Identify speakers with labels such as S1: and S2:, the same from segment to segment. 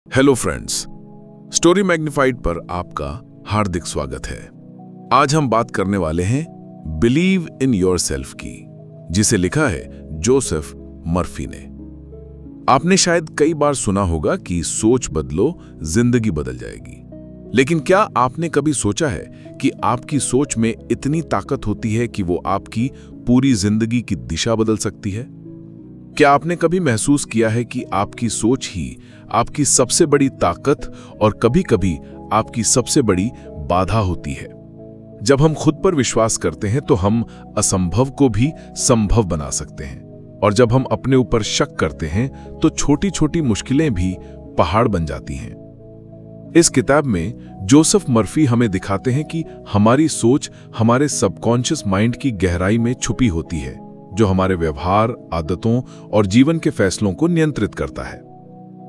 S1: Hello friends, story magnified पर आपका हार्दिक स्वागत है। आज हम बात करने वाले हैं बिलीव इन योरसेल्फ की, जिसे लिखा है जोसेफ मर्फी ने। आपने शायद कई बार सुना होगा कि सोच बदलो जिंदगी बदल जाएगी, लेकिन क्या आपने कभी सोचा है कि आपकी सोच में इतनी ताकत होती है कि वो आपकी पूरी जिंदगी की दिशा बदल सकती है? क्या आपने कभी महसूस किया है कि आपकी सोच ही आपकी सबसे बड़ी ताकत और कभी-कभी आपकी सबसे बड़ी बाधा होती है? जब हम खुद पर विश्वास करते हैं तो हम असंभव को भी संभव बना सकते हैं, और जब हम अपने ऊपर शक करते हैं तो छोटी-छोटी मुश्किलें भी पहाड़ बन जाती हैं। इस किताब में जोसेफ मर्फी हमें दिखाते हैं कि हमारी सोच हमारे सबकॉन्शियस माइंड की गहराई में छुपी होती है, जो हमारे व्यवहार, आदतों और जीवन के फैसलों को नियंत्रित करता है।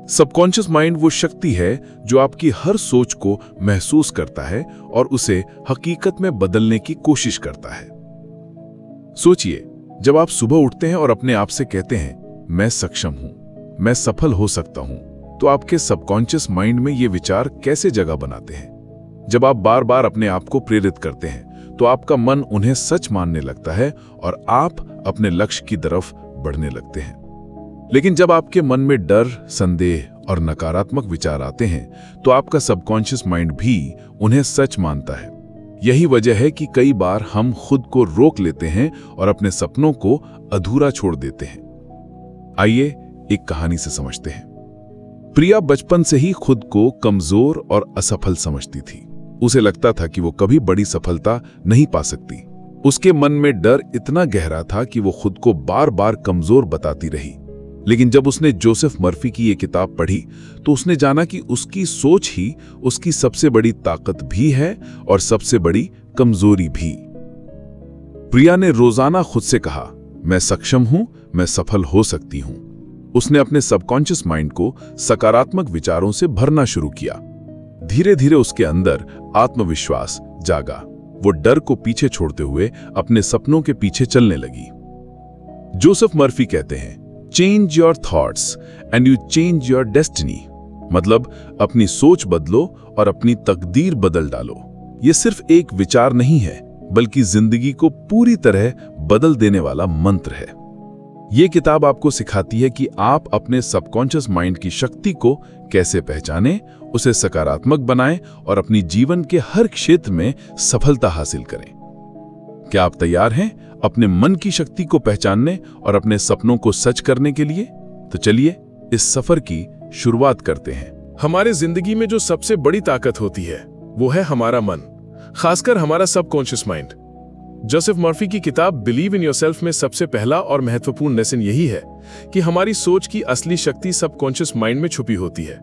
S1: सबकॉन्शियस माइंड वो शक्ति है जो आपकी हर सोच को महसूस करता है और उसे हकीकत में बदलने की कोशिश करता है। सोचिए, जब आप सुबह उठते हैं और अपने आप से कहते हैं, मैं सक्षम हूं, मैं सफल हो सकता हूं, तो आपके सबकॉन्शियस माइंड में ये विचार कैसे जगह बनाते हैं? जब आप बार बार अपने आप को प्रेरित करते हैं तो आपका मन उन्हें सच मानने लगता है और आप अपने लक्ष्य की तरफ बढ़ने लगते हैं। लेकिन जब आपके मन में डर, संदेह और नकारात्मक विचार आते हैं तो आपका सबकॉन्शियस माइंड भी उन्हें सच मानता है। यही वजह है कि कई बार हम खुद को रोक लेते हैं और अपने सपनों को अधूरा छोड़ देते हैं। आइए एक कहानी से समझते हैं। प्रिया बचपन से ही खुद को कमजोर और असफल समझती थी। उसे लगता था कि वो कभी बड़ी सफलता नहीं पा सकती। उसके मन में डर इतना गहरा था कि वो खुद को बार बार कमजोर बताती रही। लेकिन जब उसने जोसेफ मर्फी की ये किताब पढ़ी तो उसने जाना कि उसकी सोच ही उसकी सबसे बड़ी ताकत भी है और सबसे बड़ी कमजोरी भी। प्रिया ने रोजाना खुद से कहा, मैं सक्षम हूं, मैं सफल हो सकती हूं। उसने अपने सबकॉन्शियस माइंड को सकारात्मक विचारों से भरना शुरू किया। धीरे धीरे उसके अंदर आत्मविश्वास जागा। वो डर को पीछे छोड़ते हुए अपने सपनों के पीछे चलने लगी। जोसेफ मर्फी कहते हैं, change your thoughts and you change your destiny. मतलब अपनी सोच बदलो और अपनी तकदीर बदल डालो। ये सिर्फ एक विचार नहीं है, बल्कि जिंदगी को पूरी तरह बदल देने वाला मंत्र है। ये किताब आपको सिखाती है कि आप अपने सबकॉन्शियस माइंड की शक्ति को कैसे पहचानें, उसे सकारात्मक बनाएं और अपनी जीवन के हर क्षेत्र में सफलता हासिल करें। क्या आप तैयार हैं अपने मन की शक्ति को पहचानने और अपने सपनों को सच करने के लिए? तो चलिए इस सफर की शुरुआत करते हैं।
S2: हमारे जिंदगी में जो सबसे बड़ी ताकत होती है वो है हमारा मन, खासकर हमारा सबकॉन्शियस माइंड। जोसेफ मर्फी की किताब बिलीव इन योरसेल्फ में सबसे पहला और महत्वपूर्ण लेसन यही है कि हमारी सोच की असली शक्ति सबकॉन्शियस माइंड में छुपी होती है।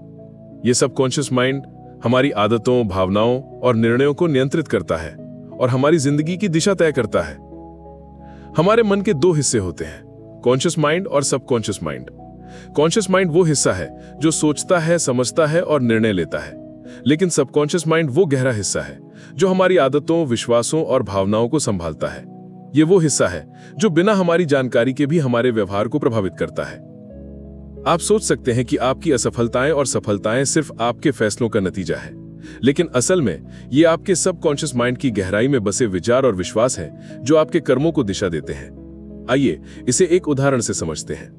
S2: यह सबकॉन्शियस माइंड हमारी आदतों, भावनाओं और निर्णयों को नियंत्रित करता है और हमारी जिंदगी की दिशा तय करता है। हमारे मन के दो हिस्से होते हैं, कॉन्शियस माइंड और सबकॉन्शियस माइंड। कॉन्शियस माइंड वो हिस्सा है जो सोचता है, समझता है और निर्णय लेता है, लेकिन सबकॉन्शियस माइंड वो गहरा हिस्सा है जो हमारी आदतों, विश्वासों और भावनाओं को संभालता है। ये वो हिस्सा है जो बिना हमारी जानकारी के भी हमारे व्यवहार को प्रभावित करता है। आप सोच सकते हैं कि आपकी असफलताएं और सफलताएं सिर्फ आपके फैसलों का नतीजा है, लेकिन असल में ये आपके सबकॉन्शियस माइंड की गहराई में बसे विचार और विश्वास हैं जो आपके कर्मों को दिशा देते हैं। आइए इसे एक उदाहरण से समझते हैं।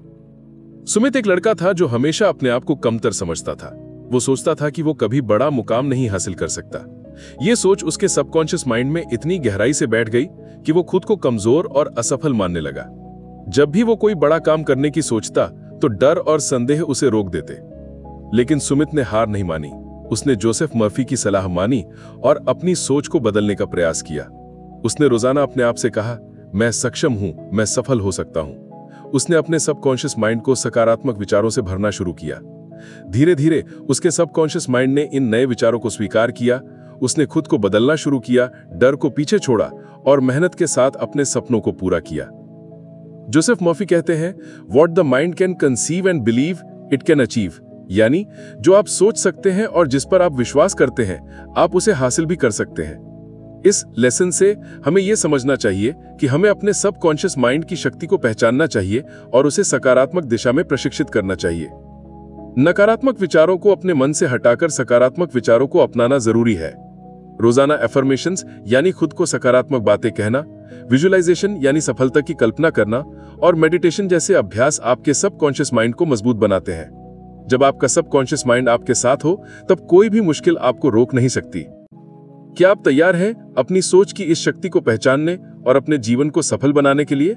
S2: सुमित एक लड़का था जो हमेशा अपने आप को कमतर समझता था। वो सोचता था कि वो कभी बड़ा मुकाम नहीं हासिल कर सकता। ये सोच उसके सबकॉन्शियस माइंड में इतनी गहराई से बैठ गई कि वो खुद को कमजोर और असफल मानने लगा। जब भी वो कोई बड़ा काम करने की सोचता तो डर और संदेह उसे रोक देते। लेकिन सुमित ने हार नहीं मानी। उसने जोसेफ मर्फी की सलाह मानी और अपनी सोच को बदलने का प्रयास किया। उसने रोजाना अपने आप से कहा, मैं सक्षम हूं, मैं सफल हो सकता हूं। उसने अपने सबकॉन्शियस माइंड को सकारात्मक विचारों से भरना शुरू किया। धीरे धीरे उसके सबकॉन्शियस माइंड ने इन नए विचारों को स्वीकार किया। उसने खुद को बदलना शुरू किया, डर को पीछे छोड़ा और मेहनत के साथ अपने सपनों को पूरा किया। जोसेफ मर्फी कहते हैं, what the mind can conceive and believe it can achieve. यानी जो आप सोच सकते हैं और जिस पर आप विश्वास करते हैं, आप उसे हासिल भी कर सकते हैं। इस लेसन से हमें यह समझना चाहिए कि हमें अपने सबकॉन्शियस माइंड की शक्ति को पहचानना चाहिए और उसे सकारात्मक दिशा में प्रशिक्षित करना चाहिए। नकारात्मक विचारों को अपने मन से हटाकर सकारात्मक विचारों को अपनाना जरूरी है। रोजाना एफर्मेशंस यानी खुद को सकारात्मक बातें कहना, विजुअलाइजेशन यानी सफलता की कल्पना करना और मेडिटेशन जैसे अभ्यास आपके सबकॉन्शियस माइंड को मजबूत बनाते हैं। जब आपका सबकॉन्शियस माइंड आपके साथ हो तब कोई भी मुश्किल आपको रोक नहीं सकती। क्या आप तैयार हैं अपनी सोच की इस शक्ति को पहचानने और अपने जीवन को सफल बनाने के लिए?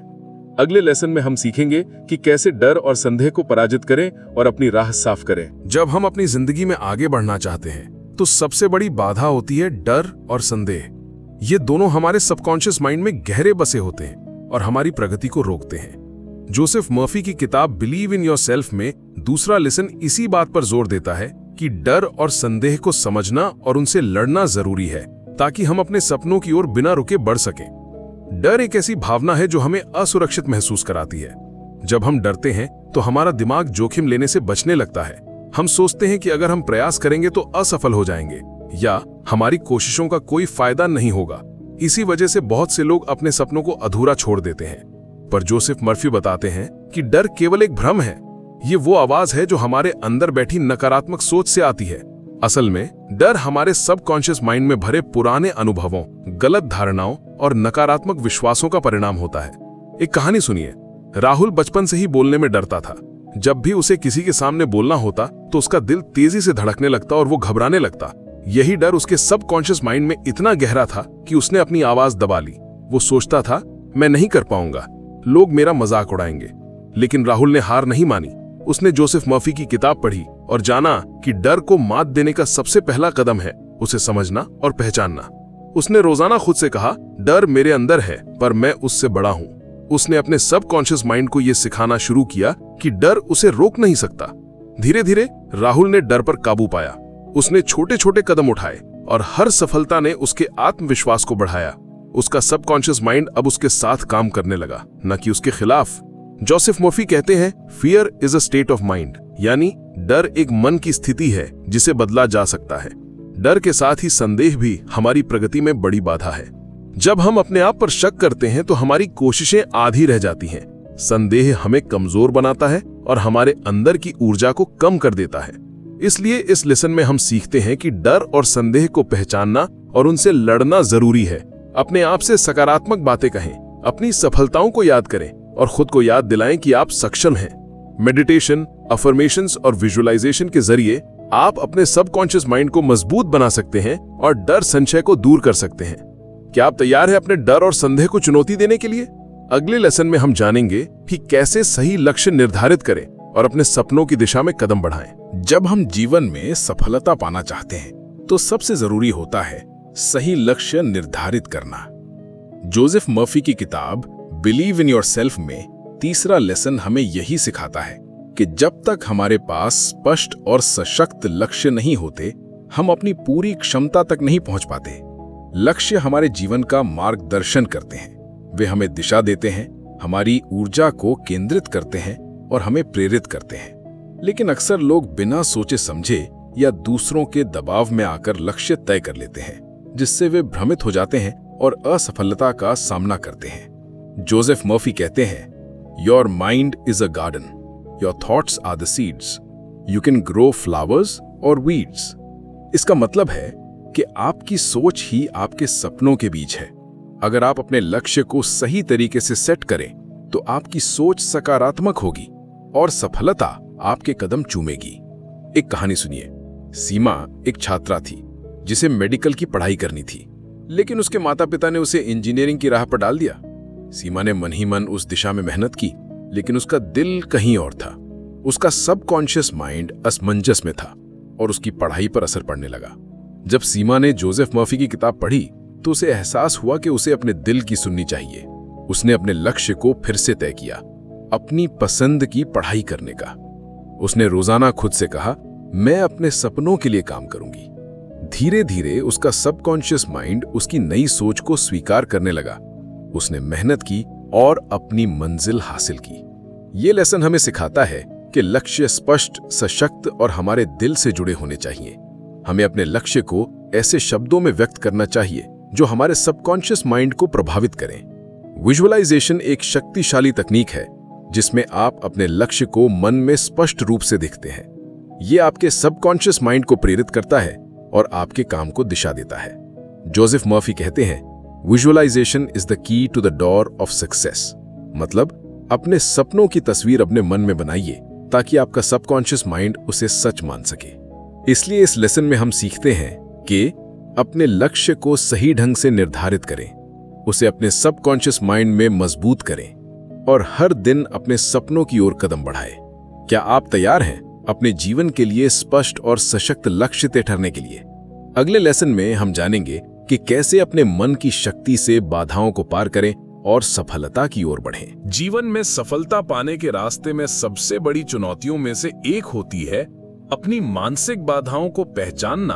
S2: अगले लेसन में हम सीखेंगे कि कैसे डर और संदेह को पराजित करें और अपनी राह साफ करें।
S1: जब हम अपनी जिंदगी में आगे बढ़ना चाहते हैं तो सबसे बड़ी बाधा होती है डर और संदेह। ये दोनों हमारे सबकॉन्शियस माइंड में गहरे बसे होते हैं और हमारी प्रगति को रोकते हैं। जोसेफ मर्फी की किताब बिलीव इन योरसेल्फ में दूसरा लेसन इसी बात पर जोर देता है कि डर और संदेह को समझना और उनसे लड़ना जरूरी है ताकि हम अपने सपनों की ओर बिना रुके बढ़ सकें। डर एक ऐसी भावना है जो हमें असुरक्षित महसूस कराती है। जब हम डरते हैं तो हमारा दिमाग जोखिम लेने से बचने लगता है। हम सोचते हैं कि अगर हम प्रयास करेंगे तो असफल हो जाएंगे या हमारी कोशिशों का कोई फायदा नहीं होगा। इसी वजह से बहुत से लोग अपने सपनों को अधूरा छोड़ देते हैं। पर जोसेफ मर्फी बताते हैं कि डर केवल एक भ्रम है। ये वो आवाज है जो हमारे अंदर बैठी नकारात्मक सोच से आती है। असल में डर हमारे सबकॉन्शियस माइंड में भरे पुराने अनुभवों, गलत धारणाओं और नकारात्मक विश्वासों का परिणाम होता है। एक कहानी सुनिए। राहुल बचपन से ही बोलने में डरता था। जब भी उसे किसी के सामने बोलना होता तो उसका दिल तेजी से धड़कने लगता और वो घबराने लगता। यही डर उसके सबकॉन्शियस माइंड में इतना गहरा था कि उसने अपनी आवाज दबा ली। वो सोचता था, मैं नहीं कर पाऊंगा, लोग मेरा मजाक उड़ाएंगे। लेकिन राहुल ने हार नहीं मानी। उसने जोसेफ मर्फी की किताब पढ़ी और जाना कि डर को मात देने का सबसे पहला कदम है उसे समझना और पहचानना। उसने रोजाना खुद से कहा, डर मेरे अंदर है पर मैं उससे बड़ा हूं। उसने अपने सबकॉन्शियस माइंड को यह सिखाना शुरू किया कि डर उसे रोक नहीं सकता। धीरे धीरे राहुल ने डर पर काबू पाया। उसने छोटे छोटे कदम उठाए और हर सफलता ने उसके आत्मविश्वास को बढ़ाया। उसका सबकॉन्शियस माइंड अब उसके साथ काम करने लगा, न कि उसके खिलाफ। जोसेफ मर्फी कहते हैं, fear is a state of mind, यानी डर एक मन की स्थिति है जिसे बदला जा सकता है। डर के साथ ही संदेह भी हमारी प्रगति में बड़ी बाधा है। जब हम अपने आप पर शक करते हैं तो हमारी कोशिशें आधी रह जाती हैं। संदेह हमें कमजोर बनाता है और हमारे अंदर की ऊर्जा को कम कर देता है। इसलिए इस लेसन में हम सीखते हैं कि डर और संदेह को पहचानना और उनसे लड़ना जरूरी है। अपने आप से सकारात्मक बातें कहें, अपनी सफलताओं को याद करें और खुद को याद दिलाएं कि आप सक्षम हैं। मेडिटेशन, अफर्मेशंस और विजुअलाइजेशन के जरिए आप अपने सबकॉन्शियस माइंड को मजबूत बना सकते हैं और डर संशय को दूर कर सकते हैं। क्या आप तैयार हैं अपने डर और संदेह को चुनौती देने के लिए? अगले लेसन में हम जानेंगे कि कैसे सही लक्ष्य निर्धारित करें और अपने सपनों की दिशा में कदम बढ़ाएं।
S3: जब हम जीवन में सफलता पाना चाहते हैं तो सबसे जरूरी होता है सही लक्ष्य निर्धारित करना। जोसेफ मर्फी की किताब बिलीव इन योरसेल्फ में तीसरा लेसन हमें यही सिखाता है कि जब तक हमारे पास स्पष्ट और सशक्त लक्ष्य नहीं होते, हम अपनी पूरी क्षमता तक नहीं पहुंच पाते। लक्ष्य हमारे जीवन का मार्गदर्शन करते हैं। वे हमें दिशा देते हैं, हमारी ऊर्जा को केंद्रित करते हैं और हमें प्रेरित करते हैं। लेकिन अक्सर लोग बिना सोचे समझे या दूसरों के दबाव में आकर लक्ष्य तय कर लेते हैं, जिससे वे भ्रमित हो जाते हैं और असफलता का सामना करते हैं। जोसेफ मर्फी कहते हैं, your mind is a garden, your thoughts are the seeds, you can grow flowers or weeds. इसका मतलब है कि आपकी सोच ही आपके सपनों के बीज है। अगर आप अपने लक्ष्य को सही तरीके से सेट करें तो आपकी सोच सकारात्मक होगी और सफलता आपके कदम चूमेगी। एक कहानी सुनिए। सीमा एक छात्रा थी जिसे मेडिकल की पढ़ाई करनी थी, लेकिन उसके माता पिता ने उसे इंजीनियरिंग की राह पर डाल दिया। सीमा ने मन ही मन उस दिशा में मेहनत की, लेकिन उसका दिल कहीं और था। उसका सबकॉन्शियस माइंड असमंजस में था और उसकी पढ़ाई पर असर पड़ने लगा। जब सीमा ने जोसेफ मर्फी की किताब पढ़ी तो उसे एहसास हुआ कि उसे अपने दिल की सुननी चाहिए। उसने अपने लक्ष्य को फिर से तय किया, अपनी पसंद की पढ़ाई करने का। उसने रोजाना खुद से कहा, मैं अपने सपनों के लिए काम करूंगी। धीरे धीरे उसका सबकॉन्शियस माइंड उसकी नई सोच को स्वीकार करने लगा। उसने मेहनत की और अपनी मंजिल हासिल की। ये लेसन हमें सिखाता है कि लक्ष्य स्पष्ट, सशक्त और हमारे दिल से जुड़े होने चाहिए। हमें अपने लक्ष्य को ऐसे शब्दों में व्यक्त करना चाहिए जो हमारे सबकॉन्शियस माइंड को प्रभावित करें। विजुअलाइजेशन एक शक्तिशाली तकनीक है जिसमें आप अपने लक्ष्य को मन में स्पष्ट रूप से देखते हैं। ये आपके सबकॉन्शियस माइंड को प्रेरित करता है और आपके काम को दिशा देता है। जोसेफ मर्फी कहते हैं, visualisation is the key to the door of success. मतलब अपने सपनों की तस्वीर अपने मन में बनाइए ताकि आपका सबकॉन्शियस माइंड उसे सच मान सके। इसलिए इस लेसन में हम सीखते हैं कि अपने लक्ष्य को सही ढंग से निर्धारित करें, उसे अपने सबकॉन्शियस माइंड में मजबूत करें और हर दिन अपने सपनों की ओर कदम बढ़ाएं। क्या आप तैयार हैं अपने जीवन के लिए स्पष्ट और सशक्त लक्ष्य तय करने के लिए? अगले लेसन में हम जानेंगे कि कैसे अपने मन की शक्ति से बाधाओं को पार करें और सफलता की ओर बढ़ें।
S2: जीवन में सफलता पाने के रास्ते में सबसे बड़ी चुनौतियों में से एक होती है अपनी मानसिक बाधाओं को पहचानना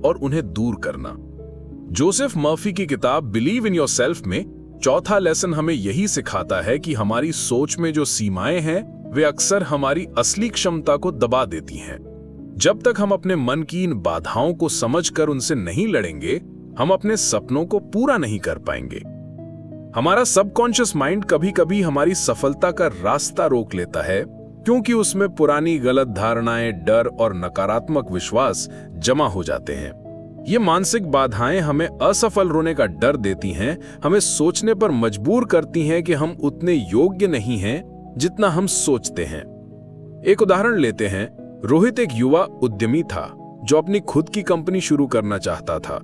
S2: और उन्हें दूर करना। जोसेफ मर्फी की किताब बिलीव इन योरसेल्फ में चौथा लेसन हमें यही सिखाता है कि हमारी सोच में जो सीमाएं हैं वे अक्सर हमारी असली क्षमता को दबा देती हैं। जब तक हम अपने मन की इन बाधाओं को समझकर उनसे नहीं लड़ेंगे, हम अपने सपनों को पूरा नहीं कर पाएंगे। हमारा सबकॉन्शियस माइंड कभी-कभी हमारी सफलता का रास्ता रोक लेता है क्योंकि उसमें पुरानी गलत धारणाएं, डर और नकारात्मक विश्वास जमा हो जाते हैं। ये मानसिक बाधाएं हमें असफल होने का डर देती हैं, हमें सोचने पर मजबूर करती हैं कि हम उतने योग्य नहीं हैं जितना हम सोचते हैं। एक उदाहरण लेते हैं। रोहित एक युवा उद्यमी था जो अपनी खुद की कंपनी शुरू करना चाहता था,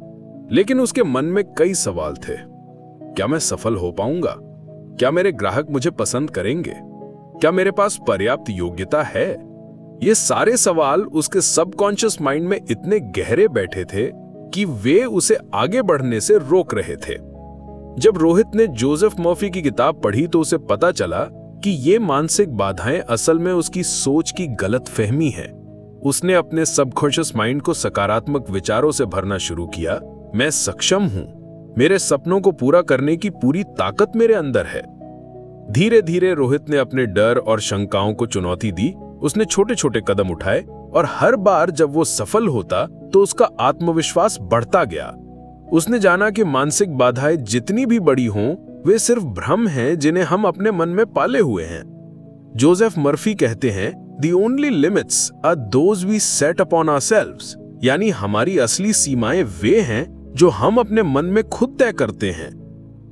S2: लेकिन उसके मन में कई सवाल थे। क्या मैं सफल हो पाऊंगा? क्या मेरे ग्राहक मुझे पसंद करेंगे? क्या मेरे पास पर्याप्त योग्यता है? ये सारे सवाल उसके सबकॉन्शियस माइंड में इतने गहरे बैठे थे कि वे उसे आगे बढ़ने से रोक रहे थे। जब रोहित ने जोसेफ मर्फी की किताब पढ़ी तो उसे पता चला कि ये मानसिक बाधाएं असल में उसकी सोच की गलतफहमी है। उसने अपने सबकॉन्शियस माइंड को सकारात्मक विचारों से भरना शुरू किया। मैं सक्षम हूं, मेरे सपनों को पूरा करने की पूरी ताकत मेरे अंदर है। धीरे धीरे रोहित ने अपने डर और शंकाओं को चुनौती दी। उसने छोटे छोटे कदम उठाए और हर बार जब वो सफल होता तो उसका आत्मविश्वास बढ़ता गया। उसने जाना कि मानसिक बाधाएं जितनी भी बड़ी हों, वे सिर्फ भ्रम हैं जिन्हें हम अपने मन में पाले हुए हैं। जोसेफ मर्फी कहते हैं, The only limits are those we set upon ourselves। यानी हमारी असली सीमाएं वे हैं जो हम अपने मन में खुद तय करते हैं।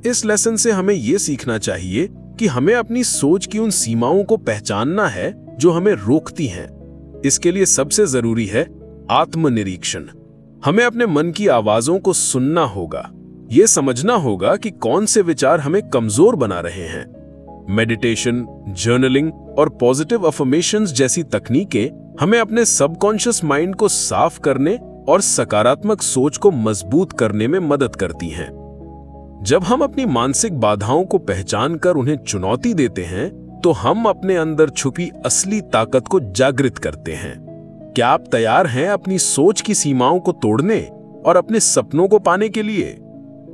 S2: इस लेसन से हमें यह सीखना चाहिए कि हमें अपनी सोच की उन सीमाओं को पहचानना है जो हमें रोकती हैं। इसके लिए सबसे जरूरी है आत्मनिरीक्षण। हमें अपने मन की आवाजों को सुनना होगा, यह समझना होगा कि कौन से विचार हमें कमजोर बना रहे हैं। मेडिटेशन, जर्नलिंग और पॉजिटिव अफर्मेशंस जैसी तकनीकें हमें अपने सबकॉन्शियस माइंड को साफ करने और सकारात्मक सोच को मजबूत करने में मदद करती हैं। जब हम अपनी मानसिक बाधाओं को पहचानकर उन्हें चुनौती देते हैं तो हम अपने अंदर छुपी असली ताकत को जागृत करते हैं। क्या आप तैयार हैं अपनी सोच की सीमाओं को तोड़ने और अपने सपनों को पाने के लिए?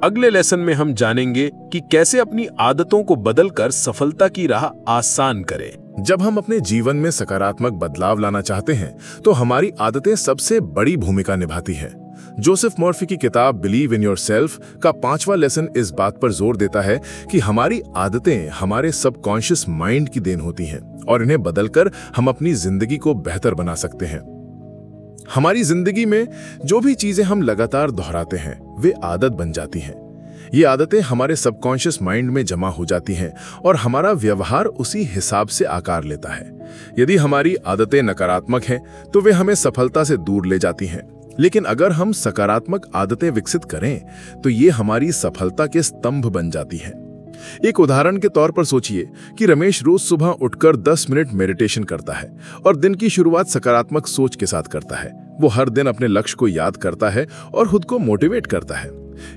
S2: अगले लेसन में हम जानेंगे कि कैसे अपनी आदतों को बदलकर सफलता की राह आसान करें।
S3: जब हम अपने जीवन में सकारात्मक बदलाव लाना चाहते हैं तो हमारी आदतें सबसे बड़ी भूमिका निभाती हैं। जोसेफ मर्फी की किताब बिलीव इन योरसेल्फ का 5वां लेसन इस बात पर जोर देता है कि हमारी आदतें हमारे सबकॉन्शियस माइंड की देन होती हैं और इन्हें बदलकर हम अपनी जिंदगी को बेहतर बना सकते हैं। हमारी जिंदगी में जो भी चीजें हम लगातार दोहराते हैं वे आदत बन जाती हैं। ये आदतें हमारे सबकॉन्शियस माइंड में जमा हो जाती हैं और हमारा व्यवहार उसी हिसाब से आकार लेता है। यदि हमारी आदतें नकारात्मक हैं तो वे हमें सफलता से दूर ले जाती हैं, लेकिन अगर हम सकारात्मक आदतें विकसित करें तो ये हमारी सफलता के स्तंभ बन जाती हैं। एक उदाहरण के तौर पर सोचिए कि रमेश रोज सुबह उठकर 10 मिनट मेडिटेशन करता है और दिन की शुरुआत सकारात्मक सोच के साथ करता है। वो हर दिन अपने लक्ष्य को याद करता है और खुद को मोटिवेट करता है।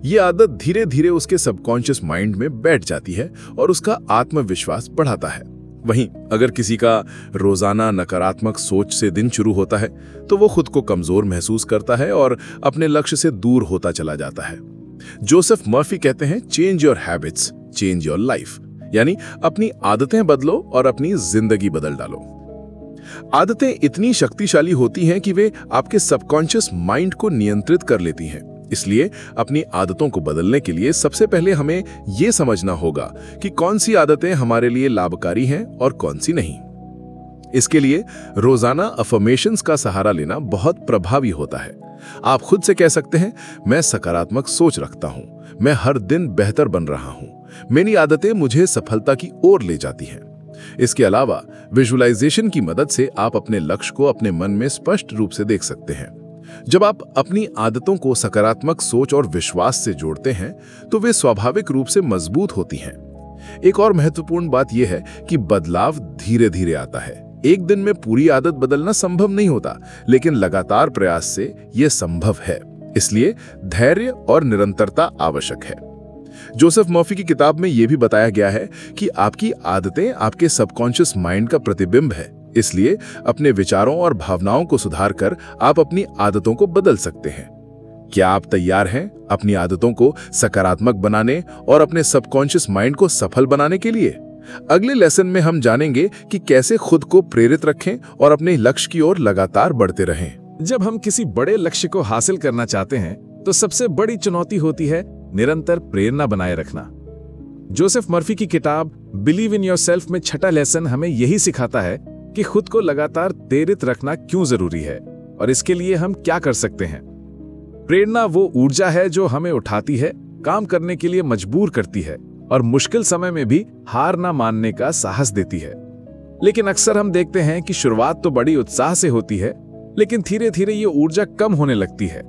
S3: ये आदत धीरे धीरे उसके सबकॉन्शियस माइंड में बैठ जाती है और उसका आत्मविश्वास बढ़ाता है। वहीं अगर किसी का रोजाना नकारात्मक सोच से दिन शुरू होता है तो वो खुद को कमजोर महसूस करता है और अपने लक्ष्य से दूर होता चला जाता है। जोसेफ मर्फी कहते हैं, change your habits, change your life. यानी अपनी आदतें बदलो और अपनी जिंदगी बदल डालो। आदतें इतनी शक्तिशाली होती हैं कि वे आपके सबकॉन्शियस माइंड को नियंत्रित कर लेती हैं। इसलिए अपनी आदतों को बदलने के लिए सबसे पहले हमें यह समझना होगा कि कौन सी आदतें हमारे लिए लाभकारी हैं और कौन सी नहीं। इसके लिए रोजाना अफर्मेशंस का सहारा लेना बहुत प्रभावी होता है। आप खुद से कह सकते हैं, मैं सकारात्मक सोच रखता हूं, मैं हर दिन बेहतर बन रहा हूं, मेरी आदतें मुझे सफलता की ओर ले जाती हैं। इसके अलावा विजुअलाइजेशन की मदद से आप अपने लक्ष्य को अपने मन में स्पष्ट रूप से देख सकते हैं। जब आप अपनी आदतों को सकारात्मक सोच और विश्वास से जोड़ते हैं तो वे स्वाभाविक रूप से मजबूत होती हैं। एक और महत्वपूर्ण बात यह है कि बदलाव धीरे धीरे आता है। एक दिन में पूरी आदत बदलना संभव नहीं होता, लेकिन लगातार प्रयास से यह संभव है। इसलिए धैर्य और निरंतरता आवश्यक है। जोसेफ मर्फी की किताब में यह भी बताया गया है कि आपकी आदतें आपके सबकॉन्शियस माइंड का प्रतिबिंब है। इसलिए अपने विचारों और भावनाओं को सुधार कर आप अपनी आदतों को बदल सकते हैं। क्या आप तैयार हैं अपनी आदतों को सकारात्मक बनाने और अपने सबकॉन्शियस माइंड को सफल बनाने के लिए? अगले लेसन में हम जानेंगे कि कैसे खुद को प्रेरित रखें और अपने लक्ष्य की ओर लगातार बढ़ते रहें।
S2: जब हम किसी बड़े लक्ष्य को हासिल करना चाहते हैं तो सबसे बड़ी चुनौती होती है निरंतर प्रेरणा बनाए रखना। जोसेफ मर्फी की किताब बिलीव इन योरसेल्फ में छठा लेसन हमें यही सिखाता है कि खुद को लगातार प्रेरित रखना क्यों जरूरी है और इसके लिए हम क्या कर सकते हैं। प्रेरणा वो ऊर्जा है जो हमें उठाती है, काम करने के लिए मजबूर करती है और मुश्किल समय में भी हार ना मानने का साहस देती है। लेकिन अक्सर हम देखते हैं कि शुरुआत तो बड़ी उत्साह से होती है, लेकिन धीरे धीरे ये ऊर्जा कम होने लगती है।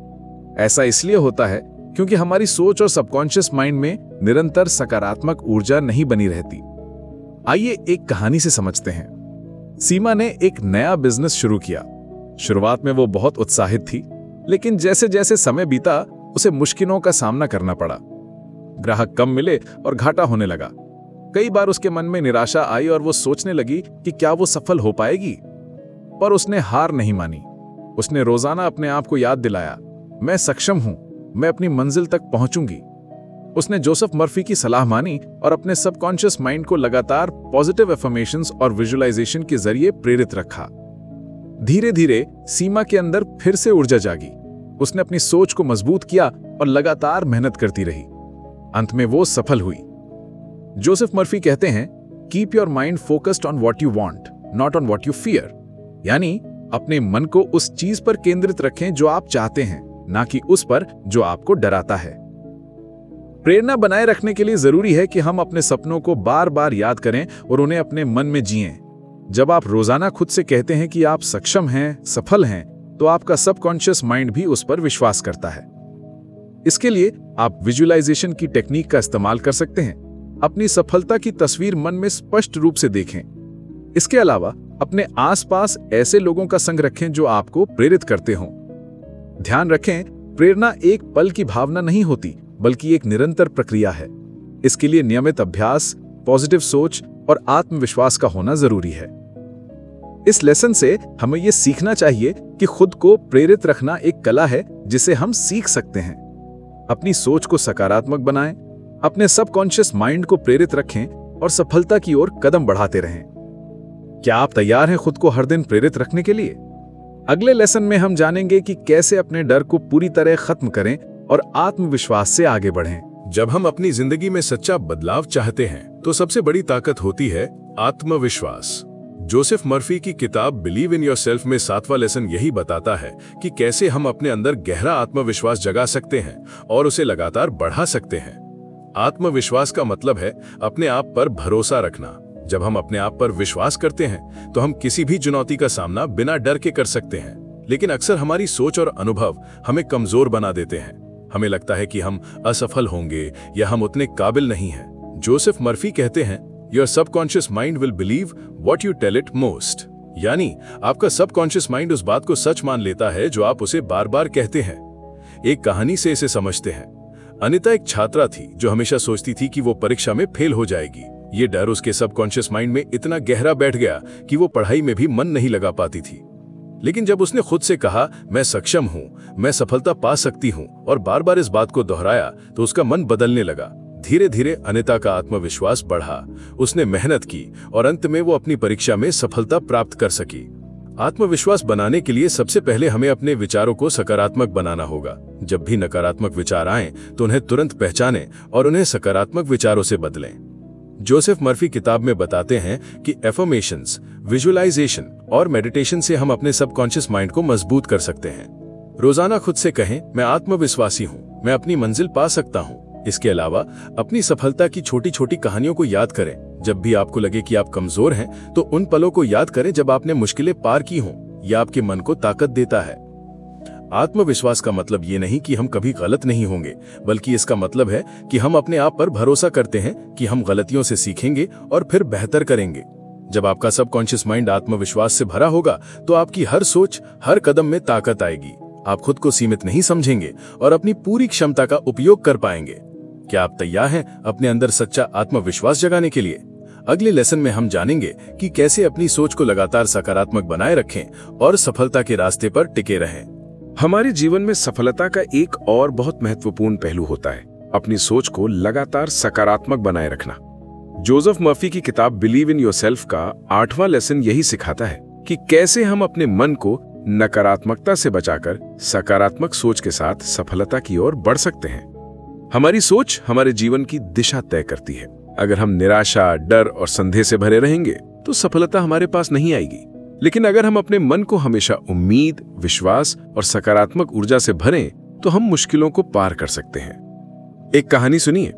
S2: ऐसा इसलिए होता है क्योंकि हमारी सोच और सबकॉन्शियस माइंड में निरंतर सकारात्मक ऊर्जा नहीं बनी रहती। आइए एक कहानी से समझते हैं। सीमा ने एक नया बिजनेस शुरू किया। शुरुआत में वो बहुत उत्साहित थी, लेकिन जैसे जैसे समय बीता उसे मुश्किलों का सामना करना पड़ा। ग्राहक कम मिले और घाटा होने लगा। कई बार उसके मन में निराशा आई और वो सोचने लगी कि क्या वो सफल हो पाएगी। पर उसने हार नहीं मानी। उसने रोजाना अपने आप को याद दिलाया, मैं सक्षम हूं, मैं अपनी मंजिल तक पहुंचूंगी। उसने जोसेफ मर्फी की सलाह मानी और अपने सबकॉन्शियस माइंड को लगातार पॉजिटिव अफर्मेशंस और विजुअलाइजेशन के जरिए प्रेरित रखा। धीरे धीरे सीमा के अंदर फिर से ऊर्जा जागी। उसने अपनी सोच को मजबूत किया और लगातार मेहनत करती रही। अंत में वो सफल हुई। जोसेफ मर्फी कहते हैं, keep your mind focused on what you want, not on what you fear. यानी अपने मन को उस चीज पर केंद्रित रखें जो आप चाहते हैं, ना कि उस पर जो आपको डराता है। प्रेरणा बनाए रखने के लिए जरूरी है कि हम अपने सपनों को बार बार याद करें और उन्हें अपने मन में जिएं। जब आप रोजाना खुद से कहते हैं कि आप सक्षम हैं, सफल हैं, तो आपका सबकॉन्शियस माइंड भी उस पर विश्वास करता है। इसके लिए आप विजुअलाइजेशन की टेक्निक का इस्तेमाल कर सकते हैं। अपनी सफलता की तस्वीर मन में स्पष्ट रूप से देखें। इसके अलावा अपने आसपास ऐसे लोगों का संग रखें जो आपको प्रेरित करते हों। ध्यान रखें, प्रेरणा एक पल की भावना नहीं होती, बल्कि एक निरंतर प्रक्रिया है। इसके लिए नियमित अभ्यास, पॉजिटिव सोच और आत्मविश्वास का होना जरूरी है। इस लेसन से हमें यह सीखना चाहिए कि खुद को प्रेरित रखना एक कला है जिसे हम सीख सकते हैं। अपनी सोच को सकारात्मक बनाएं, अपने सबकॉन्शियस माइंड को प्रेरित रखें और सफलता की ओर कदम बढ़ाते रहें। क्या आप तैयार हैं खुद को हर दिन प्रेरित रखने के लिए? अगले लेसन में हम जानेंगे कि कैसे अपने डर को पूरी तरह खत्म करें और आत्मविश्वास से आगे बढ़ें।
S3: जब हम अपनी जिंदगी में सच्चा बदलाव चाहते हैं तो सबसे बड़ी ताकत होती है आत्मविश्वास। जोसेफ मर्फी की किताब बिलीव इन योरसेल्फ में 7वां लेसन यही बताता है कि कैसे हम अपने अंदर गहरा आत्मविश्वास जगा सकते हैं और उसे लगातार बढ़ा सकते हैं। आत्मविश्वास का मतलब है अपने आप पर भरोसा रखना। जब हम अपने आप पर विश्वास करते हैं तो हम किसी भी चुनौती का सामना बिना डर के कर सकते हैं। लेकिन अक्सर हमारी सोच और अनुभव हमें कमजोर बना देते हैं। हमें लगता है कि हम असफल होंगे या हम उतने काबिल नहीं हैं। जोसेफ मर्फी कहते हैं, your subconscious mind will believe what you tell it most. यानी आपका सबकॉन्शियस माइंड उस बात को सच मान लेता है जो आप उसे बार बार कहते हैं। एक कहानी से इसे समझते हैं। अनिता एक छात्रा थी जो हमेशा सोचती थी कि वो परीक्षा में फेल हो जाएगी। ये डर उसके सबकॉन्शियस माइंड में इतना गहरा बैठ गया कि वो पढ़ाई में भी मन नहीं लगा पाती थी। लेकिन जब उसने खुद से कहा, मैं सक्षम हूं, मैं सफलता पा सकती हूं, और बार बार इस बात को दोहराया, तो उसका मन बदलने लगा। धीरे धीरे अनिता का आत्मविश्वास बढ़ा। उसने मेहनत की और अंत में वो अपनी परीक्षा में सफलता प्राप्त कर सकी। आत्मविश्वास बनाने के लिए सबसे पहले हमें अपने विचारों को सकारात्मक बनाना होगा। जब भी नकारात्मक विचार आएं तो उन्हें तुरंत पहचानें और उन्हें सकारात्मक विचारों से बदलें। जोसेफ मर्फी किताब में बताते हैं कि एफर्मेशंस
S2: विजुअलाइजेशन और मेडिटेशन से हम अपने सबकॉन्शियस माइंड को मजबूत कर सकते हैं। रोजाना खुद से कहें, मैं आत्मविश्वासी हूं, मैं अपनी मंजिल पा सकता हूं। इसके अलावा अपनी सफलता की छोटी छोटी कहानियों को याद करें। जब भी आपको लगे कि आप कमजोर हैं, तो उन पलों को याद करें जब आपने मुश्किलें पार की हों। यह आपके मन को ताकत देता है। आत्मविश्वास का मतलब ये नहीं कि हम कभी गलत नहीं होंगे, बल्कि इसका मतलब है कि हम अपने आप पर भरोसा करते हैं कि हम गलतियों से सीखेंगे और फिर बेहतर करेंगे। जब आपका सबकॉन्शियस माइंड आत्मविश्वास से भरा होगा, तो आपकी हर सोच, हर कदम में ताकत आएगी। आप खुद को सीमित नहीं समझेंगे और अपनी पूरी क्षमता का उपयोग कर पाएंगे। क्या आप तैयार हैं अपने अंदर सच्चा आत्मविश्वास जगाने के लिए? अगले लेसन में हम जानेंगे कि कैसे अपनी सोच को लगातार सकारात्मक बनाए रखें और सफलता के रास्ते पर टिके रहें।
S3: हमारे जीवन में सफलता का एक और बहुत महत्वपूर्ण पहलू होता है अपनी सोच को लगातार सकारात्मक बनाए रखना। जोसेफ मर्फी की किताब बिलीव इन योरसेल्फ का 8वां लेसन यही सिखाता है कि कैसे हम अपने मन को नकारात्मकता से बचाकर सकारात्मक सोच के साथ सफलता की ओर बढ़ सकते हैं। हमारी सोच हमारे जीवन की दिशा तय करती है। अगर हम निराशा, डर और संदेह से भरे रहेंगे, तो सफलता हमारे पास नहीं आएगी। लेकिन अगर हम अपने मन को हमेशा उम्मीद, विश्वास और सकारात्मक ऊर्जा से भरें, तो हम मुश्किलों को पार कर सकते हैं। एक कहानी सुनिए।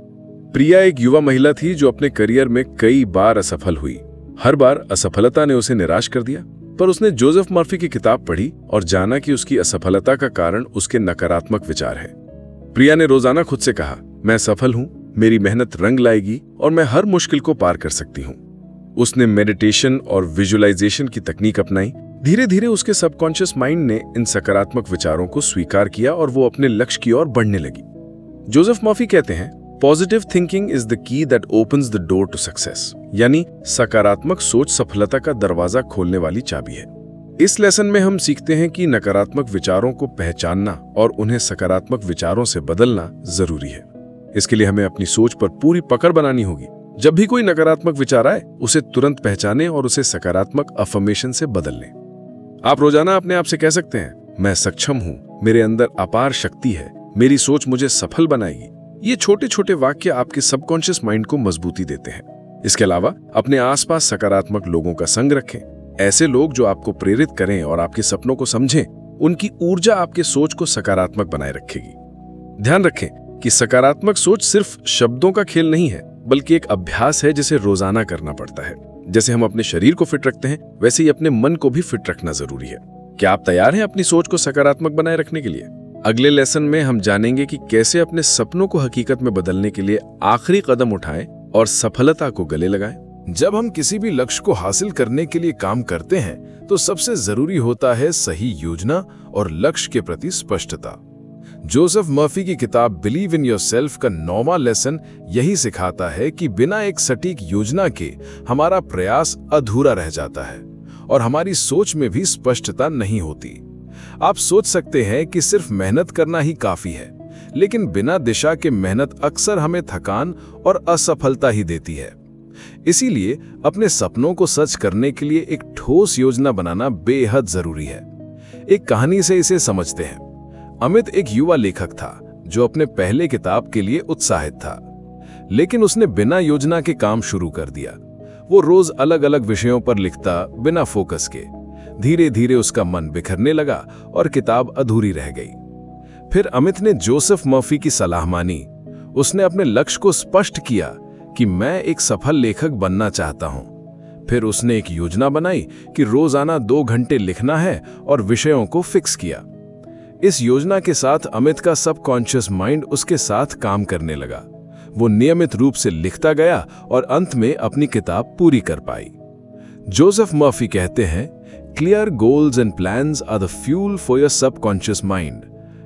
S3: प्रिया एक युवा महिला थी जो अपने करियर में कई बार असफल हुई। हर बार असफलता ने उसे निराश कर दिया, पर उसने जोसेफ मर्फी की किताब पढ़ी और जाना कि उसकी असफलता का कारण उसके नकारात्मक विचार है। प्रिया ने रोजाना खुद से कहा, मैं सफल हूं, मेरी मेहनत रंग लाएगी और मैं हर मुश्किल को पार कर सकती हूं। उसने मेडिटेशन और विजुअलाइजेशन की तकनीक अपनाई। धीरे धीरे उसके सबकॉन्शियस माइंड ने इन सकारात्मक विचारों को स्वीकार किया और वो अपने लक्ष्य की ओर बढ़ने लगी। जोसेफ मर्फी कहते हैं, positive thinking is the key that opens the door to success, यानी सकारात्मक सोच सफलता का दरवाजा खोलने वाली चाबी है। इस लेसन में हम सीखते हैं कि नकारात्मक विचारों को पहचानना और उन्हें सकारात्मक विचारों से बदलना जरूरी है। इसके लिए हमें अपनी सोच पर पूरी पकड़ बनानी होगी। जब भी कोई नकारात्मक विचार आए, उसे तुरंत पहचानें और उसे सकारात्मक अफर्मेशन से बदल लें। आप रोजाना अपने आप से कह सकते हैं, मैं सक्षम हूं, मेरे अंदर अपार शक्ति है, मेरी सोच मुझे सफल बनाएगी। ये छोटे छोटे वाक्य आपके सबकॉन्शियस माइंड को मजबूती देते हैं। इसके अलावा अपने आसपास सकारात्मक लोगों का संग रखें। ऐसे लोग जो आपको प्रेरित करें और आपके सपनों को समझें। उनकी ऊर्जा आपके सोच को सकारात्मक बनाए रखेगी। ध्यान रखें कि सकारात्मक सोच सिर्फ शब्दों का खेल नहीं है, बल्कि एक अभ्यास है जिसे रोजाना करना पड़ता है। जैसे हम अपने शरीर को फिट रखते हैं, वैसे ही अपने मन को भी फिट रखना जरूरी है। क्या आप तैयार हैं अपनी सोच को सकारात्मक बनाए रखने के लिए? अगले लेसन में हम जानेंगे कि कैसे अपने सपनों को हकीकत में बदलने के लिए आखिरी कदम उठाएं और सफलता को गले लगाएं।
S2: जब हम किसी भी लक्ष्य को हासिल करने के लिए काम करते हैं, तो सबसे जरूरी होता है सही योजना और लक्ष्य के प्रति स्पष्टता। जोसेफ मर्फी की किताब बिलीव इन योरसेल्फ का 9वां लेसन यही सिखाता है कि बिना एक सटीक योजना के हमारा प्रयास अधूरा रह जाता है और हमारी सोच में भी स्पष्टता नहीं होती। आप सोच सकते हैं कि सिर्फ मेहनत करना ही काफी है, लेकिन बिना दिशा के मेहनत अक्सर हमें थकान और असफलता ही देती है। इसीलिए अपने सपनों को सच करने के लिए एक ठोस योजना बनाना बेहद जरूरी है। एक कहानी से इसे समझते हैं। अमित एक युवा लेखक था जो अपने पहले किताब के लिए उत्साहित था, लेकिन उसने बिना योजना के काम शुरू कर दिया। वो रोज अलग अलग विषयों पर लिखता, बिना फोकस के। धीरे धीरे उसका मन बिखरने लगा और किताब अधूरी रह गई। फिर अमित ने जोसेफ मर्फी की सलाह मानी। उसने अपने लक्ष्य को स्पष्ट किया कि मैं एक सफल लेखक बनना चाहता हूं। फिर उसने एक योजना बनाई कि रोजाना 2 घंटे लिखना है और विषयों को फिक्स किया। इस योजना के साथ अमित का सबकॉन्शियस माइंड उसके साथ काम करने लगा। वो नियमित रूप से लिखता गया और अंत में अपनी किताब पूरी कर पाई। जोसेफ मर्फी कहते हैं, clear goals and plans are the fuel for your subconscious mind,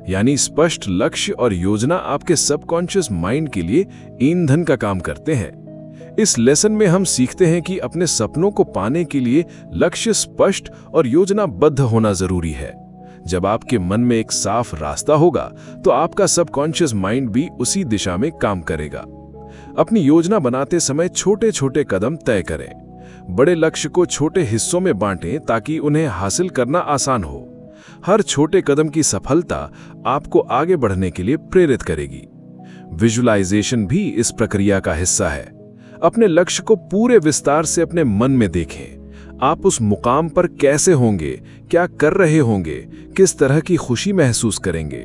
S2: यानी स्पष्ट लक्ष्य और योजना आपके सबकॉन्शियस माइंड के लिए ईंधन का काम करते हैं। इस लेसन में हम सीखते हैं कि अपने सपनों को पाने के लिए लक्ष्य स्पष्ट और योजनाबद्ध होना जरूरी है। जब आपके मन में एक साफ रास्ता होगा, तो आपका सबकॉन्शियस माइंड भी उसी दिशा में काम करेगा। अपनी योजना बनाते समय छोटे छोटे कदम तय करें। बड़े लक्ष्य को छोटे हिस्सों में बांटें ताकि उन्हें हासिल करना आसान हो। हर छोटे कदम की सफलता आपको आगे बढ़ने के लिए प्रेरित करेगी। विजुअलाइजेशन भी इस प्रक्रिया का हिस्सा है। अपने लक्ष्य को पूरे विस्तार से अपने मन में देखें।
S4: आप उस मुकाम पर कैसे होंगे, क्या कर रहे होंगे, किस तरह की खुशी महसूस करेंगे।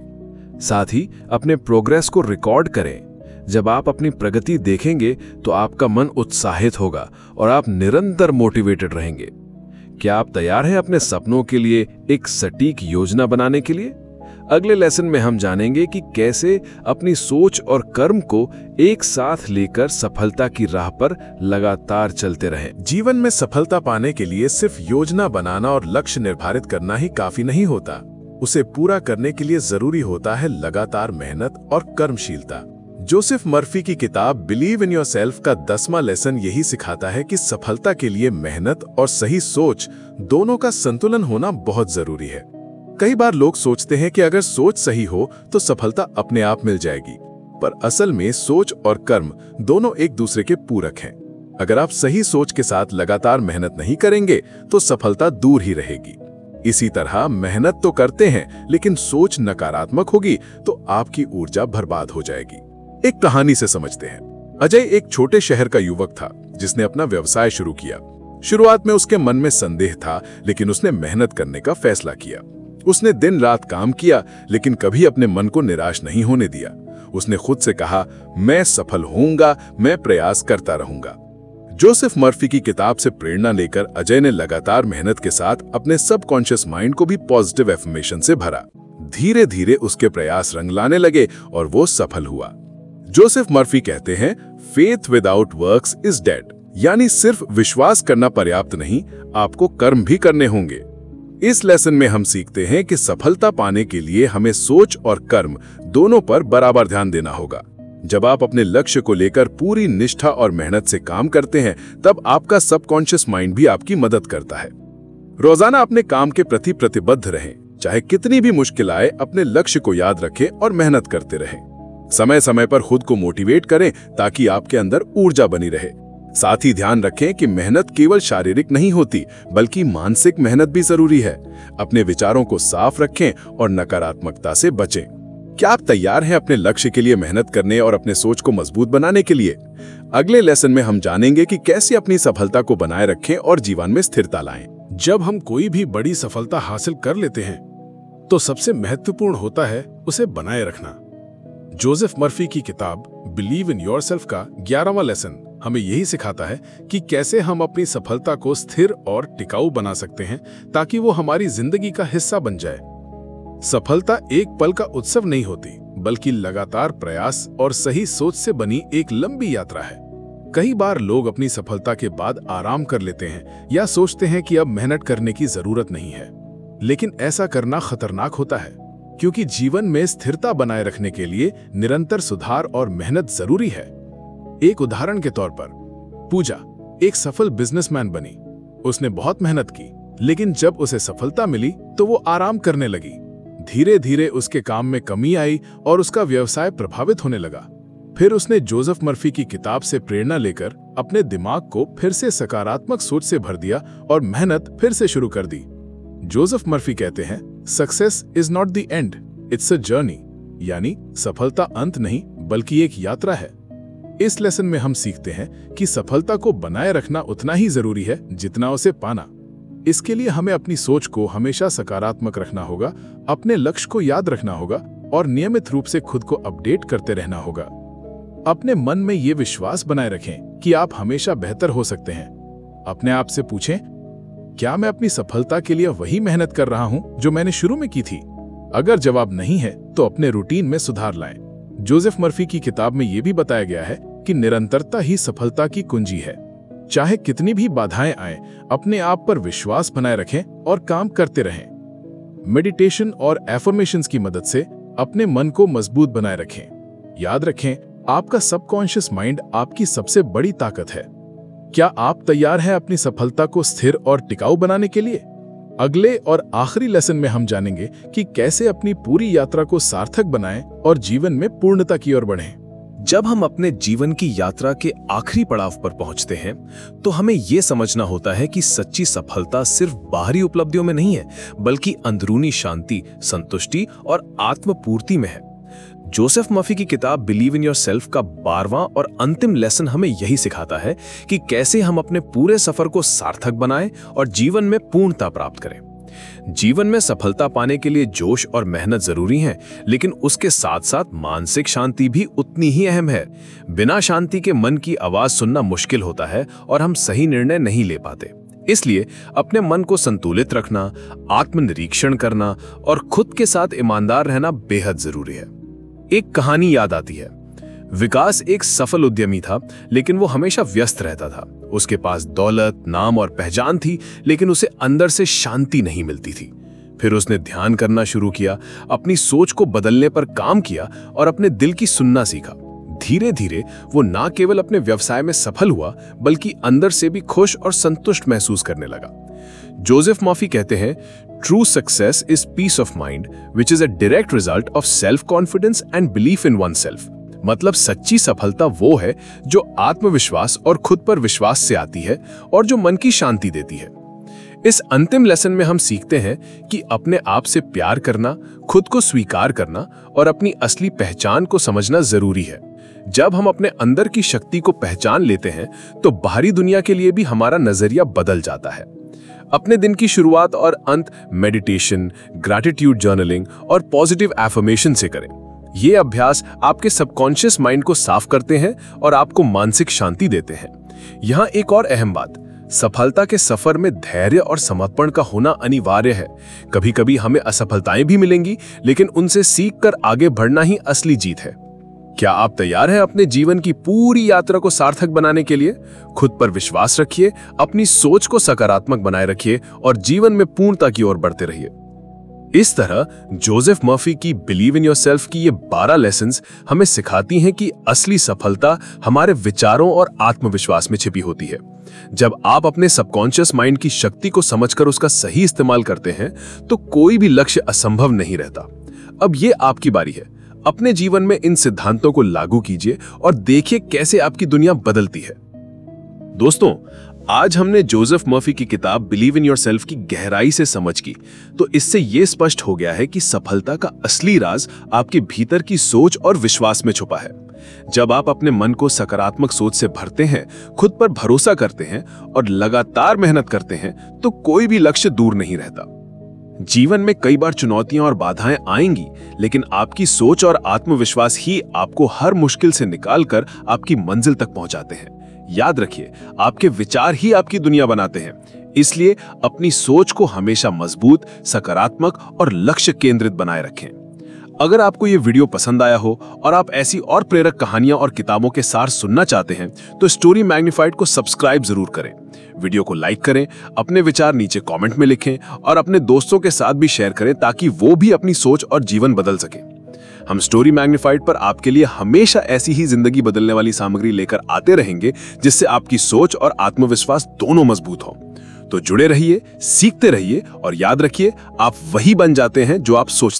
S4: साथ ही अपने प्रोग्रेस को रिकॉर्ड करें। जब आप अपनी प्रगति देखेंगे तो आपका मन उत्साहित होगा और आप निरंतर मोटिवेटेड रहेंगे। क्या आप तैयार हैं अपने सपनों के लिए एक सटीक योजना बनाने के लिए? अगले लेसन में हम जानेंगे कि कैसे अपनी सोच और कर्म को एक साथ लेकर सफलता की राह पर लगातार चलते रहें।
S2: जीवन में सफलता पाने के लिए सिर्फ योजना बनाना और लक्ष्य निर्धारित करना ही काफी नहीं होता। उसे पूरा करने के लिए जरूरी होता है लगातार मेहनत और कर्मशीलता। जोसेफ मर्फी की किताब बिलीव इन योरसेल्फ का 10वां लेसन यही सिखाता है कि सफलता के लिए मेहनत और सही सोच दोनों का संतुलन होना बहुत जरूरी है। कई बार लोग सोचते हैं कि अगर सोच सही हो तो सफलता अपने आप मिल जाएगी, पर असल में सोच और कर्म दोनों एक दूसरे के पूरक हैं। अगर आप सही सोच के साथ लगातार मेहनत नहीं करेंगे तो सफलता दूर ही रहेगी। इसी तरह मेहनत तो करते हैं लेकिन सोच नकारात्मक होगी तो आपकी ऊर्जा बर्बाद हो जाएगी। एक कहानी से समझते हैं। अजय एक छोटे शहर का युवक था जिसने अपना व्यवसाय शुरू किया। शुरुआत में उसके मन में संदेह था, लेकिन उसने मेहनत करने का फैसला किया। उसने दिन रात काम किया लेकिन कभी अपने मन को निराश नहीं होने दिया। उसने खुद से कहा, मैं सफल होऊंगा, मैं प्रयास करता रहूंगा। जोसेफ मर्फी की किताब से प्रेरणा लेकर अजय ने लगातार मेहनत के साथ अपने सबकॉन्शियस माइंड को भी पॉजिटिव एफर्मेशन से भरा। धीरे धीरे उसके प्रयास रंग लाने लगे और वो सफल हुआ। जोसेफ मर्फी कहते हैं, faith without works is dead, यानी सिर्फ विश्वास करना पर्याप्त नहीं, आपको कर्म भी करने होंगे। इस लेसन में हम सीखते हैं कि सफलता पाने के लिए हमें सोच और कर्म दोनों पर बराबर ध्यान देना होगा। जब आप अपने लक्ष्य को लेकर पूरी निष्ठा और मेहनत से काम करते हैं, तब आपका सबकॉन्शियस माइंड भी आपकी मदद करता है। रोजाना अपने काम के प्रति प्रतिबद्ध रहें, चाहे कितनी भी मुश्किल आए, अपने लक्ष्य को याद रखें और मेहनत करते रहें। समय समय पर खुद को मोटिवेट करें ताकि आपके अंदर ऊर्जा बनी रहे। साथ ही ध्यान रखें कि मेहनत केवल शारीरिक नहीं होती, बल्कि मानसिक मेहनत भी जरूरी है। अपने विचारों को साफ रखें और नकारात्मकता से बचें। क्या आप तैयार हैं अपने लक्ष्य के लिए मेहनत करने और अपने सोच को मजबूत बनाने के लिए? अगले लेसन में हम जानेंगे कि कैसे अपनी सफलता को बनाए रखें और जीवन में स्थिरता लाएं।
S3: जब हम कोई भी बड़ी सफलता हासिल कर लेते हैं तो सबसे महत्वपूर्ण होता है उसे बनाए रखना। जोसेफ मर्फी की किताब बिलीव इन योरसेल्फ का 11वां लेसन हमें यही सिखाता है कि कैसे हम अपनी सफलता को स्थिर और टिकाऊ बना सकते हैं ताकि वो हमारी जिंदगी का हिस्सा बन जाए। सफलता एक पल का उत्सव नहीं होती, बल्कि लगातार प्रयास और सही सोच से बनी एक लंबी यात्रा है। कई बार लोग अपनी सफलता के बाद आराम कर लेते हैं या सोचते हैं कि अब मेहनत करने की जरूरत नहीं है, लेकिन ऐसा करना खतरनाक होता है, क्योंकि जीवन में स्थिरता बनाए रखने के लिए निरंतर सुधार और मेहनत जरूरी है। एक उदाहरण के तौर पर, पूजा एक सफल बिजनेसमैन बनी। उसने बहुत मेहनत की, लेकिन जब उसे सफलता मिली तो वो आराम करने लगी। धीरे धीरे उसके काम में कमी आई और उसका व्यवसाय प्रभावित होने लगा। फिर उसने जोसेफ मर्फी की किताब से प्रेरणा लेकर अपने दिमाग को फिर से सकारात्मक सोच से भर दिया और मेहनत फिर से शुरू कर दी। जोसेफ मर्फी कहते हैं, success is not the end, it's a journey, यानी सफलता अंत नहीं बल्कि एक यात्रा है। इस लेसन में हम सीखते हैं कि सफलता को बनाए रखना उतना ही जरूरी है जितना उसे पाना। इसके लिए हमें अपनी सोच को हमेशा सकारात्मक रखना होगा, अपने लक्ष्य को याद रखना होगा और नियमित रूप से खुद को अपडेट करते रहना होगा। अपने मन में ये विश्वास बनाए रखें कि आप हमेशा बेहतर हो सकते हैं। अपने आप से पूछें, क्या मैं अपनी सफलता के लिए वही मेहनत कर रहा हूं जो मैंने शुरू में की थी? अगर जवाब नहीं है तो अपने रूटीन में सुधार लाएं। जोसेफ मर्फी की किताब में यह भी बताया गया है कि निरंतरता ही सफलता की कुंजी है। चाहे कितनी भी बाधाएं आए, अपने आप पर विश्वास बनाए रखें और काम करते रहें। मेडिटेशन और एफर्मेशंस की मदद से अपने मन को मजबूत बनाए रखें। याद रखें, आपका सबकॉन्शियस माइंड आपकी सबसे बड़ी ताकत है। क्या आप तैयार हैं अपनी सफलता को स्थिर और टिकाऊ बनाने के लिए? अगले और आखिरी लेसन में हम जानेंगे कि कैसे अपनी पूरी यात्रा को सार्थक बनाएं और जीवन में पूर्णता की ओर बढ़ें।
S4: जब हम अपने जीवन की यात्रा के आखिरी पड़ाव पर पहुंचते हैं तो हमें यह समझना होता है कि सच्ची सफलता सिर्फ बाहरी उपलब्धियों में नहीं है, बल्कि अंदरूनी शांति, संतुष्टि और आत्मपूर्ति में है।
S2: जोसेफ मर्फी की किताब बिलीव इन योरसेल्फ का 12वां और अंतिम लेसन हमें यही सिखाता है कि कैसे हम अपने पूरे सफर को सार्थक बनाएं और जीवन में पूर्णता प्राप्त करें। जीवन में सफलता पाने के लिए जोश और मेहनत जरूरी है, लेकिन उसके साथ साथ मानसिक शांति भी उतनी ही अहम है। बिना शांति के मन की आवाज सुनना मुश्किल होता है और हम सही निर्णय नहीं ले पाते। इसलिए अपने मन को संतुलित रखना, आत्मनिरीक्षण करना और खुद के साथ ईमानदार रहना बेहद जरूरी है। एक कहानी याद आती है। विकास एक सफल उद्यमी था, लेकिन वो हमेशा व्यस्त रहता था। उसके पास दौलत, नाम और पहचान थी, लेकिन उसे अंदर से शांति नहीं मिलती थी। फिर उसने ध्यान करना शुरू किया, अपनी सोच को बदलने पर काम किया और अपने दिल की सुनना सीखा। धीरे धीरे वो ना केवल अपने व्यवसाय में सफल हुआ, बल्कि अंदर से भी खुश और संतुष्ट महसूस करने लगा। जोसेफ मर्फी कहते हैं, true success is peace of mind which is a direct result of self confidence and belief in one self. मतलब सच्ची सफलता वो है जो आत्मविश्वास और खुद पर विश्वास से आती है और जो मन की शांति देती है। इस अंतिम लेसन में हम सीखते हैं कि अपने आप से प्यार करना, खुद को स्वीकार करना और अपनी असली पहचान को समझना जरूरी है। जब हम अपने अंदर की शक्ति को पहचान लेते हैं तो बाहरी दुनिया के लिए भी हमारा नजरिया बदल जाता है। अपने दिन की शुरुआत और अंत मेडिटेशन, ग्रैटिट्यूड जर्नलिंग और पॉजिटिव एफर्मेशन से करें। ये अभ्यास आपके सबकॉन्शियस माइंड को साफ करते हैं और आपको मानसिक शांति देते हैं। यहाँ एक और अहम बात, सफलता के सफर में धैर्य और समर्पण का होना अनिवार्य है। कभी कभी हमें असफलताएं भी मिलेंगी, लेकिन उनसे सीखकर आगे बढ़ना ही असली जीत है। क्या आप तैयार हैं अपने जीवन की पूरी यात्रा को सार्थक बनाने के लिए? खुद पर विश्वास रखिए, अपनी सोच को सकारात्मक बनाए रखिए और जीवन में पूर्णता की ओर बढ़ते रहिए। इस तरह जोसेफ मर्फी की बिलीव इन योरसेल्फ की ये 12 लेसन्स हमें सिखाती हैं कि असली सफलता हमारे विचारों और आत्मविश्वास में छिपी होती है। जब आप अपने सबकॉन्शियस माइंड की शक्ति को समझकर उसका सही इस्तेमाल करते हैं तो कोई भी लक्ष्य असंभव नहीं रहता। अब ये आपकी बारी है। अपने जीवन में इन सिद्धांतों को लागू कीजिए और देखिए कैसे आपकी दुनिया बदलती है। दोस्तों, आज हमने जोसेफ मर्फी की किताब बिलीव इन योरसेल्फ की गहराई से समझ की, तो इससे यह स्पष्ट हो गया है कि सफलता का असली राज आपके भीतर की सोच और विश्वास में छुपा है। जब आप अपने मन को सकारात्मक सोच से भरते हैं, खुद पर भरोसा करते हैं और लगातार मेहनत करते हैं, तो कोई भी लक्ष्य दूर नहीं रहता। जीवन में कई बार चुनौतियां और बाधाएं आएंगी, लेकिन आपकी सोच और आत्मविश्वास ही आपको हर मुश्किल से निकालकर आपकी मंजिल तक पहुंचाते हैं। याद रखिए, आपके विचार ही आपकी दुनिया बनाते हैं। इसलिए अपनी सोच को हमेशा मजबूत, सकारात्मक और लक्ष्य केंद्रित बनाए रखें। अगर आपको ये वीडियो पसंद आया हो और आप ऐसी और प्रेरक कहानियां और किताबों के सार सुनना चाहते हैं, तो स्टोरी मैग्नीफाइड को सब्सक्राइब जरूर करें। वीडियो को लाइक करें, अपने विचार नीचे कमेंट में लिखें और अपने दोस्तों के साथ भी शेयर करें ताकि वो भी अपनी सोच और जीवन बदल सके। हम स्टोरी मैग्नीफाइड पर आपके लिए हमेशा ऐसी ही जिंदगी बदलने वाली सामग्री लेकर आते रहेंगे, जिससे आपकी सोच और आत्मविश्वास दोनों मजबूत हो। तो जुड़े रहिए, सीखते रहिए और याद रखिए, आप वही बन जाते हैं जो आप सोचते हैं।